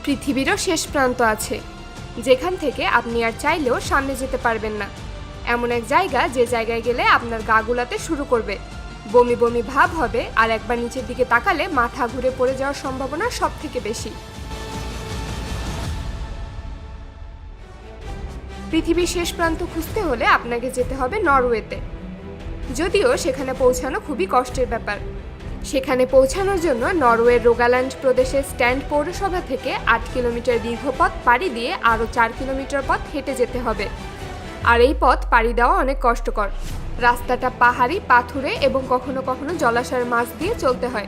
পৃথিবীরও শেষ প্রান্ত আছে, যেখান থেকে আপনি আর চাইলেও সামনে যেতে পারবেন না। এমন এক জায়গা যে জায়গায় গেলে আপনার গা গুলাতে শুরু করবে, বমি বমি ভাব হবে, আর একবার নিচের দিকে তাকালে মাথা ঘুরে পড়ে যাওয়ার সম্ভাবনা সব থেকে বেশি। পৃথিবীর শেষ প্রান্ত খুঁজতে হলে আপনাকে যেতে হবে নরওয়েতে। যদিও সেখানে পৌঁছানো খুবই কষ্টের ব্যাপার। সেখানে পৌঁছানোর জন্য নরওয়ের রোগাল্যান্ড প্রদেশের স্ট্যান্ড পৌরসভা থেকে 8 কিলোমিটার দীর্ঘ পথ পাড়ি দিয়ে আরও 4 কিলোমিটার পথ হেঁটে যেতে হবে। আর এই পথ পাড়ি দেওয়া অনেক কষ্টকর। রাস্তাটা পাহাড়ি, পাথুরে এবং কখনো কখনো জলাশয়ের মাছ দিয়ে চলতে হয়।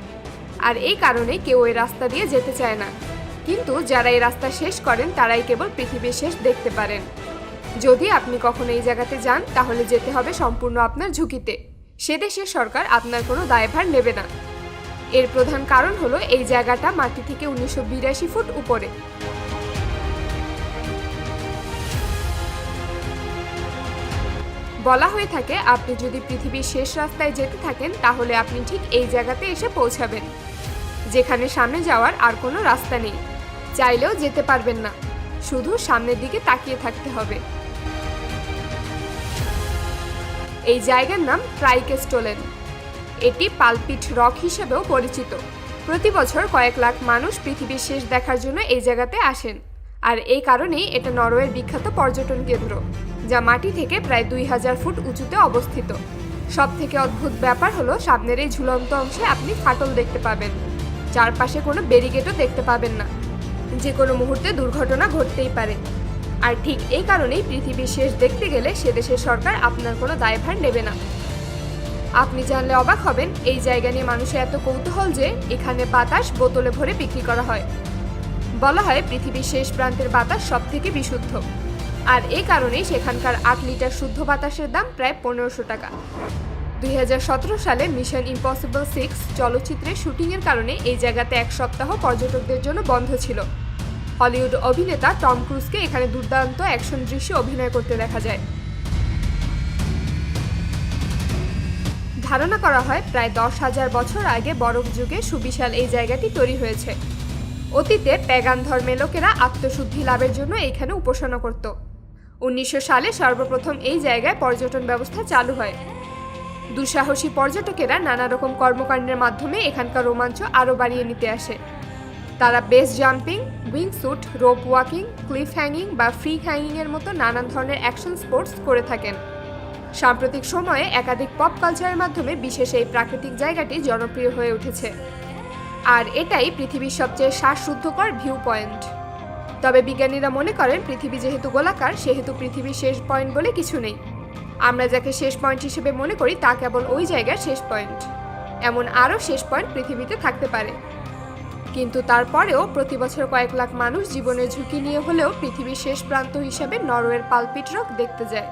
আর এই কারণে কেউ এই রাস্তা দিয়ে যেতে চায় না। কিন্তু যারা এই রাস্তা শেষ করেন তারাই কেবল পৃথিবীর শেষ দেখতে পারেন। যদি আপনি কখনো এই জায়গাতে যান তাহলে যেতে হবে সম্পূর্ণ আপনার ঝুঁকিতে। সে দেশের সরকার আপনার কোনো দায়ভার নেবে না। এর প্রধান কারণ হলো এই জায়গাটা মাটি থেকে 1982 ফুট উপরে। বলা হয়ে থাকে আপনি যদি পৃথিবীর শেষ রাস্তায় যেতে থাকেন তাহলে আপনি ঠিক এই জায়গাতে এসে পৌঁছাবেন, যেখানে সামনে যাওয়ার আর কোনো রাস্তা নেই। চাইলেও যেতে পারবেন না, শুধু সামনের দিকে তাকিয়ে থাকতে হবে। এই জায়গার নাম ট্রাইকেস্টোলেন। এটি পালপিট রক হিসেবেও পরিচিত। প্রতি বছর কয়েক লাখ মানুষ পৃথিবীর শেষ দেখার জন্য এই জায়গাতে আসেন। আর এই কারণেই এটা নরওয়ের বিখ্যাত পর্যটন কেন্দ্র, যা মাটি থেকে প্রায় 2000 ফুট উঁচুতে অবস্থিত। সবথেকে অদ্ভুত ব্যাপার হলো সামনের এই ঝুলন্ত অংশে আপনি ফাটল দেখতে পাবেন। চারপাশে কোনো ব্যারিকেডও দেখতে পাবেন না। যে কোনো মুহূর্তে দুর্ঘটনা ঘটতেই পারে। আর ঠিক এই কারণেই পৃথিবীর শেষ দেখতে গেলে সে দেশের সরকার আপনার কোনো দায়ভার নেবে না। আপনি জানলে অবাক হবেন এই জায়গা নিয়ে মানুষের এত কৌতূহল যে এখানে বাতাস বোতলে ভরে বিক্রি করা হয়। বলা হয় পৃথিবীর শেষ প্রান্তের বাতাস সবথেকে বিশুদ্ধ। আর এই কারণেই সেখানকার 8 লিটার শুদ্ধ বাতাসের দাম প্রায় 1500 টাকা। 2017 সালে মিশন ইম্পসিবল 6 চলচ্চিত্রের শুটিংয়ের কারণে এই জায়গাতে এক সপ্তাহ পর্যটকদের জন্য বন্ধ ছিল। হলিউড অভিনেতা টম ক্রুজকে এখানে দুর্দান্ত অ্যাকশন দৃশ্যে অভিনয় করতে দেখা যায়। ধারণা করা হয় প্রায় 10,000 বছর আগে বরফ যুগে সুবিশাল এই জায়গাটি তৈরি হয়েছে। অতীতে প্যাগান ধর্মের লোকেরা আত্মশুদ্ধি লাভের জন্য এখানে উপাসনা করত। 1900 সালে সর্বপ্রথম এই জায়গায় পর্যটন ব্যবস্থা চালু হয়। দুঃসাহসী পর্যটকেরা নানা রকম কর্মকাণ্ডের মাধ্যমে এখানকার রোমাঞ্চ আরও বাড়িয়ে নিতে আসে। তারা base jumping, wingsuit, rope walking, cliff hanging বা ফ্রি হ্যাঙ্গিংয়ের মতো নানান ধরনের অ্যাকশন স্পোর্টস করে থাকেন। সাম্প্রতিক সময়ে একাধিক পপ কালচারের মাধ্যমে বিশেষ এই প্রাকৃতিক জায়গাটি জনপ্রিয় হয়ে উঠেছে। আর এটাই পৃথিবীর সবচেয়ে শ্বাসরুদ্ধকর ভিউ পয়েন্ট। তবে বিজ্ঞানীরা মনে করেন পৃথিবী যেহেতু গোলাকার সেহেতু পৃথিবীর শেষ পয়েন্ট বলে কিছু নেই। আমরা যাকে শেষ পয়েন্ট হিসেবে মনে করি তা কেবল ওই জায়গার শেষ পয়েন্ট। এমন আরও শেষ পয়েন্ট পৃথিবীতে থাকতে পারে। কিন্তু তারপরেও প্রতি বছর কয়েক লাখ মানুষ জীবনের ঝুঁকি নিয়ে হলেও পৃথিবীর শেষ প্রান্ত হিসেবে নরওয়ের পালপিট রক দেখতে যায়।